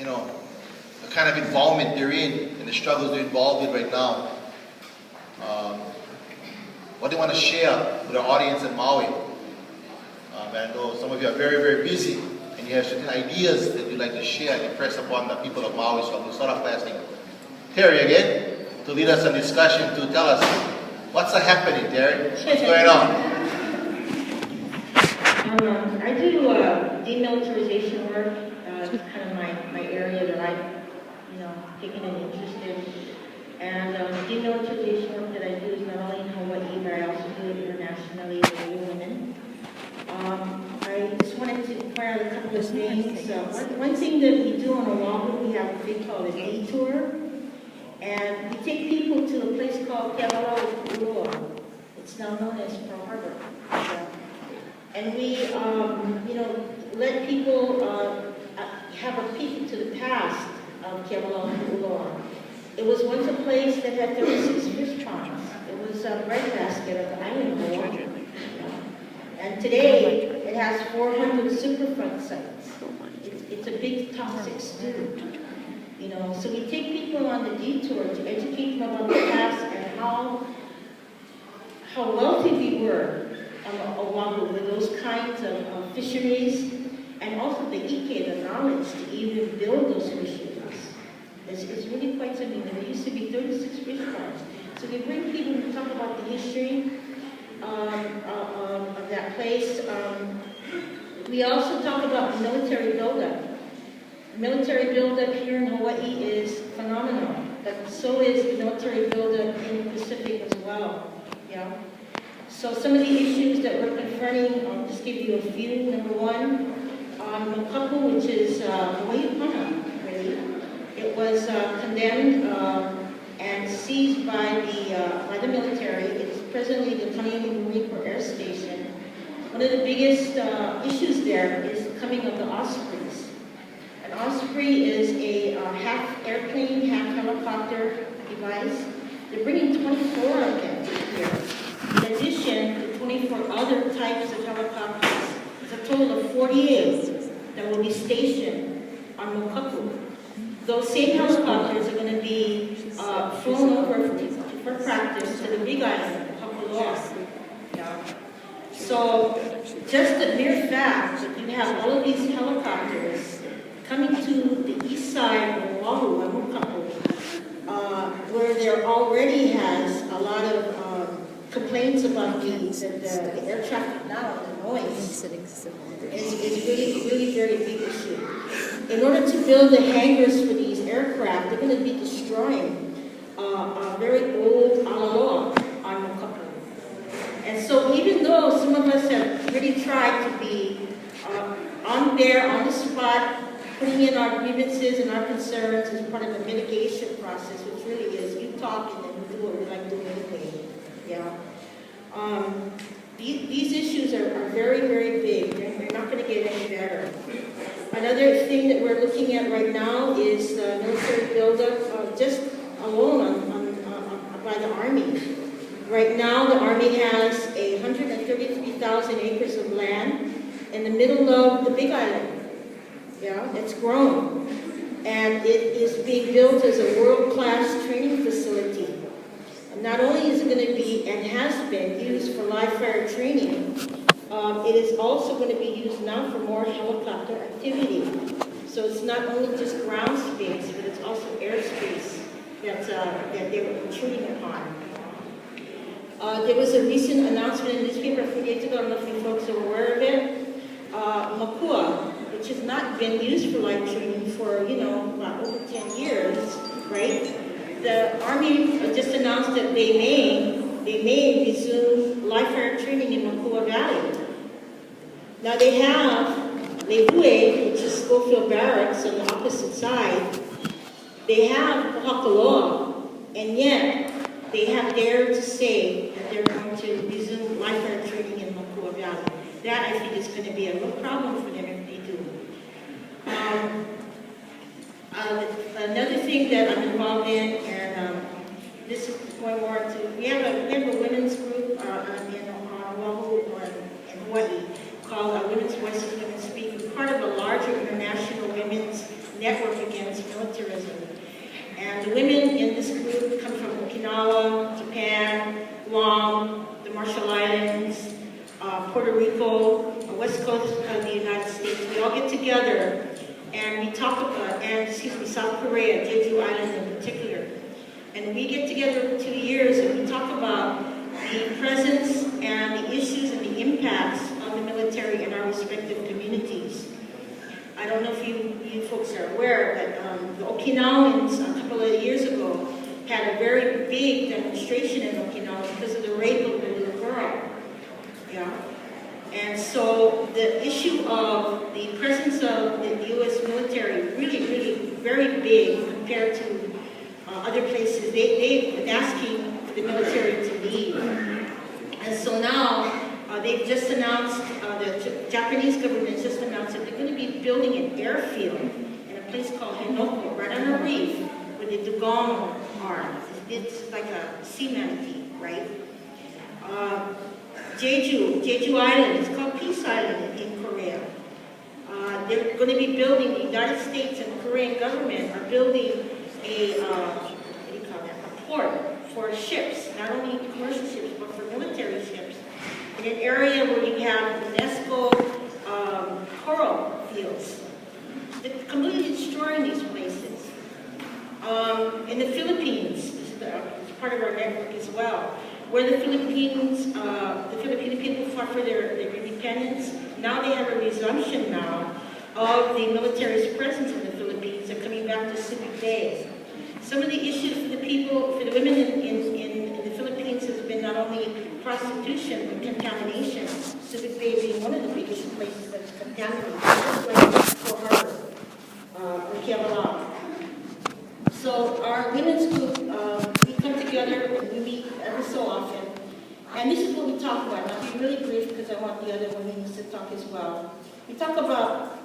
know, the kind of involvement they're in and the struggles they're involved in right now. What they want to share with our audience in Maui. I know some of you are very, very busy and you have certain ideas that you'd like to share and impress upon the people of Maui. So I'm going to start off by asking Terry again to lead us in discussion, to tell us what's happening, Terry? What's going on? I do demilitarization work. It's kind of my area that I've taken an interest in. And the demilitarization work that I do is not only in Hawaii, but I also do it internationally with women. I just wanted to point out a couple of things. One thing that we do on Oahu, we have a thing called a detour. And we take people to a place called Kealalau'ulua. It's now known as Pearl Harbor. And we, let people have a peek into the past of Kealalau'ulua. It was once a place that had 36 fish ponds. It was a breadbasket of the island of Oahu. And today, it has 400 Superfront sites. It's a big toxic stew. So we take people on the detour to educate them about the past and how wealthy we were on Oahu with those kinds of fisheries, and also the ike, the knowledge to even build those fisheries. It's really quite something. There used to be 36 fish ponds. So we bring people to talk about the history of that place. We also talk about military buildup. Military buildup here in Hawaii is phenomenal, but so is military buildup in the Pacific as well. Yeah. So some of the issues that we're confronting, I'll just give you a few. Number one, Makapu, which is Hawaii Pana, really. It was condemned and seized by the military. It's presently the Kaneohe Marine Corps Air Station. One of the biggest issues there is the coming of the Ospreys. An Osprey is a half airplane, half helicopter device. They're bringing 24 of them here. In addition to 24 other types of helicopters, it's a total of 48 that will be stationed on Makapu. Those same helicopters are going to be flown over for practice to the Big Island, Kapaloa. Yeah. So just the mere fact that you have all of these helicopters coming to the east side of Oahu and Makapu, where there already has a lot of complaints about the air traffic now, the noise, is really, really very big issue. In order to build the hangars for these aircraft, they're going to be destroying a very old ala on Makapu. And so even though some of us have really tried to be on the spot, putting in our grievances and our concerns as part of the mitigation process, which really is you talk and then you do what we like doing anyway. Yeah. These issues are very, very big. They're not going to get any better. Another thing that we're looking at right now is military buildup, just alone by the Army. Right now, the Army has 133,000 acres of land in the middle of the Big Island. Yeah, it's grown. And it is being built as a world-class training facility. And not only is it going to be, and has been, used for live fire training, it is also going to be used now for more helicopter activity. So it's not only just ground space, but it's also airspace that they were intruding upon. There was a recent announcement in the newspaper a few days ago, I don't know if you folks are aware of it, Mapua, which has not been used for live training for, about over 10 years, right? The Army just announced that they may resume live fire training in Mapua Valley. Now they have Lehue, which is Schofield Barracks on the opposite side. They have Pohakaloa, and yet they have dared to say that they're going to resume live fire training in Mapua Valley. That, I think, is going to be a real problem for them if they do. Another thing that I'm involved in, and this is going more to, we have a women's group in Oahu in Hawaii called Women's Voices, Women Speak. We're part of a larger international women's network again the women in this group come from Okinawa, Japan, Guam, the Marshall Islands, Puerto Rico, the west coast of the United States. We all get together and we talk about, South Korea, Jeju Island in particular. And we get together for 2 years and we talk about the presence and the issues and the impacts of the military in our respective communities. I don't know if you folks are aware, but the Okinawans a couple of years ago had a very big demonstration in Okinawa because of the rape of the little girl. Yeah. And so the issue of the presence of the U.S. military really, really very big compared to other places. They've been asking for the military to leave. And so now they've just announced, the Japanese government just announced that they're going to be building an airfield in a place called Henoko, right on a reef, where the dugong are. It's like a sea manatee, right? Jeju Island, it's called Peace Island in Korea. They're going to be building, the United States and Korean government are building a port for ships, not only commercial ships, but for military ships, in an area where you have UNESCO coral fields. They're completely destroying these places. In the Philippines, it's part of our network as well, where the Filipino people fought for their independence. Now they have a resumption now of the military's presence in the Philippines. They're coming back to Subic Bay. Some of the issues for the people, for the women in the Philippines has been not only prostitution, but contamination. Subic Bay being one of the biggest places that's contaminated, just like Pearl Harbor, or Kialalao. So our women's group, we come together and we meet every so often. And this is what we talk about. And I'll be really brief because I want the other women to talk as well. We talk about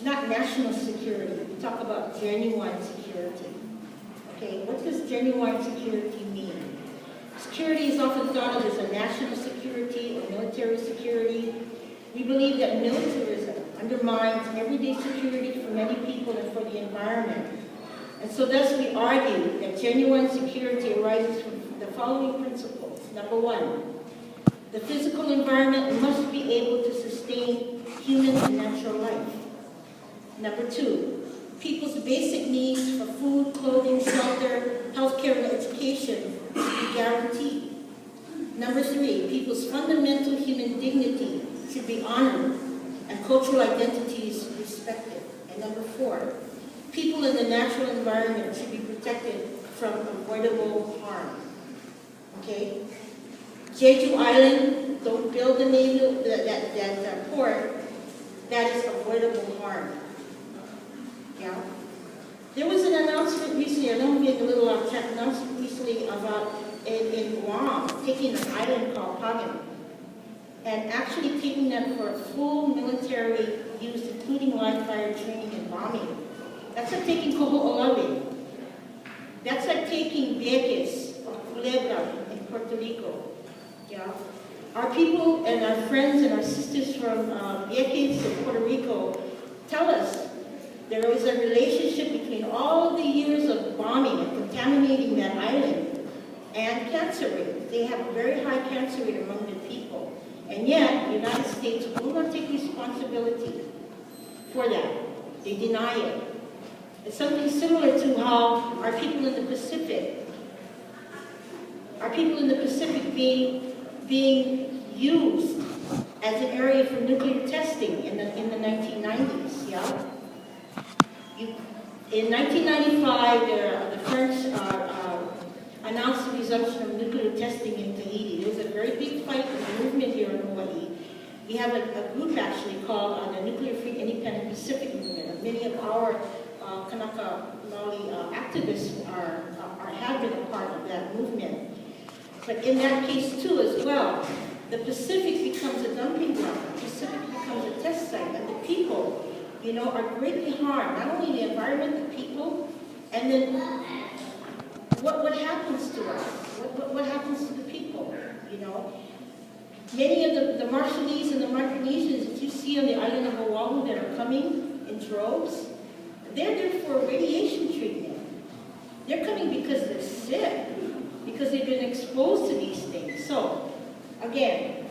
not national security, we talk about genuine security. Okay, what does genuine security mean? Security is often thought of as a national security or military security. We believe that militarism undermines everyday security for many people and for the environment. And so thus we argue that genuine security arises from the following principles. Number one, the physical environment must be able to sustain human and natural life. Number two, people's basic needs for food, clothing, shelter, healthcare, and education should be guaranteed. Number three, people's fundamental human dignity should be honored and cultural identities respected. And number four, people in the natural environment should be protected from avoidable harm. Okay? Jeju Island, don't build that port, that is avoidable harm. Yeah? There was an announcement recently, I know I'm getting a little off track, announcement recently about in Guam, taking an island called Pagan, and actually taking them for full military use, including live fire training and bombing. That's like taking Coho'olawe. That's like taking Vieques or Culebra in Puerto Rico. Yeah? Our people and our friends and our sisters from Vieques and Puerto Rico tell us there is a relationship between all the years of bombing and contaminating that island and cancer rate. They have a very high cancer rate among the people. And yet, the United States will not take responsibility for that. They deny it. It's something similar to how our people in the Pacific being used as an area for nuclear testing in the 1990s, yeah? In 1995, the French announced the resumption of nuclear testing in Tahiti. There was a very big fight and movement here in Hawaii. We have a group actually called the Nuclear Free Independent Pacific Movement. Many of our Kanaka Maoli activists have been a part of that movement. But in that case too as well, the Pacific becomes a dumping ground. The Pacific becomes a test site, and the people, you know, are greatly harmed. Not only the environment, the people, and then what happens to us? What happens to the people? You know, many of the Marshallese and the Micronesians that you see on the island of Oahu that are coming in droves, they're there for radiation treatment. They're coming because they're sick, because they've been exposed to these things. So, again,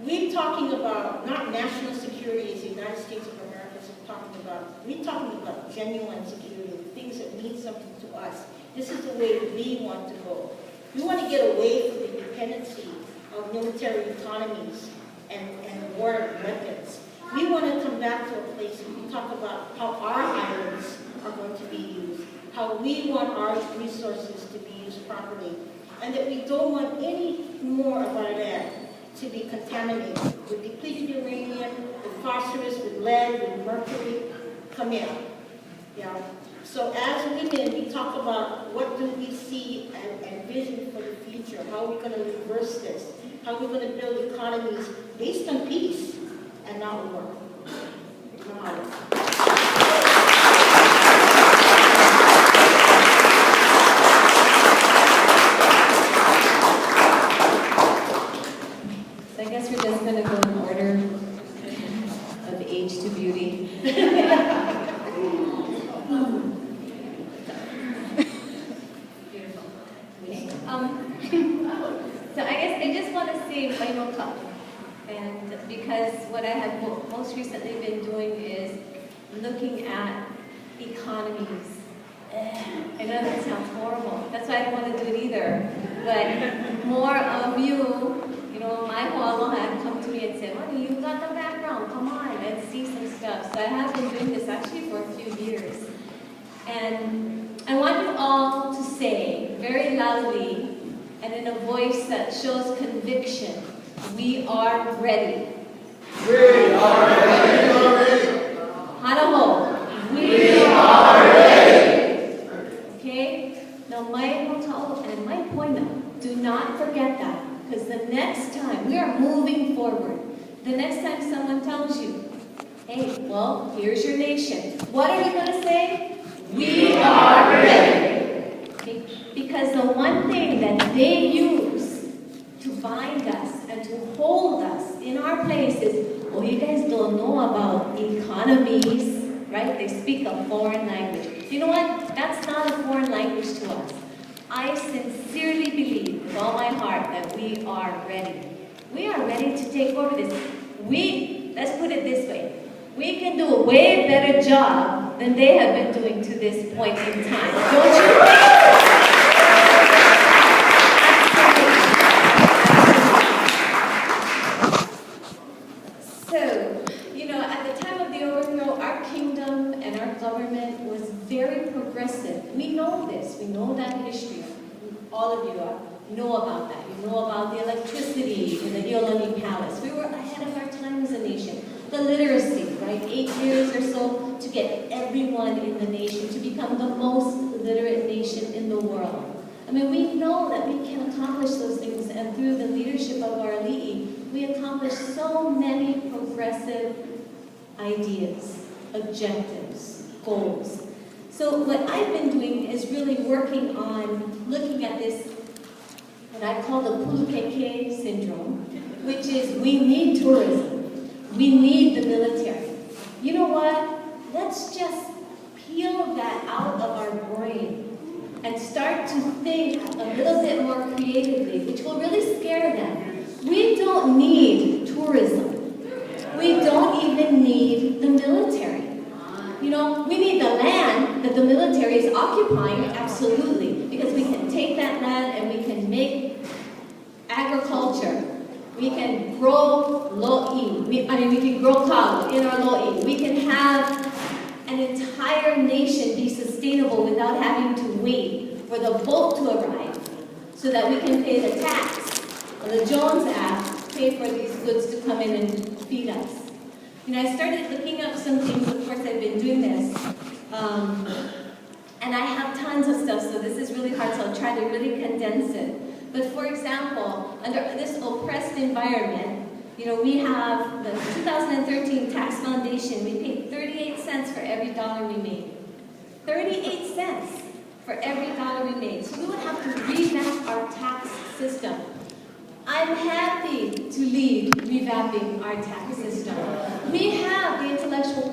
we're talking about not national security as the United States of America is talking about. We're talking about genuine security, things that mean something to us. This is the way we want to go. We want to get away from the dependency of military economies and war weapons. We want to come back to a place where we talk about how our islands are going to be used, how we want our resources to be used properly, and that we don't want any more of our land to be contaminated with depleted uranium, with phosphorus, with lead, with mercury. Come in. Yeah. So as women, we talk about what do we see and vision for the future. How are we going to reverse this? How are we going to build economies based on peace and not war? So I guess we're just going to go in order of age to beauty. Beautiful. Okay. So I guess I just want to say final thought. And because what I have most recently been doing is looking at economies. I know that sounds horrible. That's why I don't want to do it either. But more of you know, my Hualo had come to me and said, "Honey, you got the background. Come on, let's see some stuff." So I have been doing this actually for a few years. And I want you all to say very loudly and in a voice that shows conviction, "We are ready." We are ready. Hanaho, we are ready. Okay? Now, my hotel and my point out, do not forget that. Because the next time, we are moving forward. The next time someone tells you, "Hey, well, here's your nation," what are you going to say? We are ready. Because the one thing that they use to bind us and to hold us in our place is, "Oh, you guys don't know about economies," right? They speak a foreign language. You know what? That's not a foreign language to us. I sincerely believe with all my heart that we are ready. We are ready to take over this. Let's put it this way. We can do a way better job than they have been doing to this point in time. Don't you think? So, you know, at the time of the overthrow, our kingdom and our government was very progressive. We know this. We know that history. All of you know about that. You know about the electricity in the Iolani Palace. We were ahead of our time as a nation. The literacy, right? 8 years or so to get everyone in the nation to become the most literate nation in the world. I mean, we know that we can accomplish those things, and through the leadership of our Li'i, we accomplished so many progressive ideas, objectives, goals. So what I've been doing is really working on looking at this, what I call the Pulukeke syndrome, which is we need tourism, we need the military. You know what? Let's just peel that out of our brain and start to think a little bit more creatively, which will really scare them. We don't need tourism. We don't even need the military. You know, we need the land that the military is occupying, absolutely, because we can take that land and we can make agriculture. We can grow lo'i. We can grow kalo in our lo'i. We can have an entire nation be sustainable without having to wait for the boat to arrive so that we can pay the tax or the Jones Act, pay for these goods to come in and feed us. You know, I started looking up some things. Of course, I've been doing this. And I have tons of stuff, so this is really hard, so I'll try to really condense it. But for example, under this oppressed environment, you know, we have the 2013 Tax Foundation. We paid 38 cents for every dollar we made. 38 cents for every dollar we made. So we would have to revamp our tax system. I'm happy to lead revamping our tax system. We have the intellectual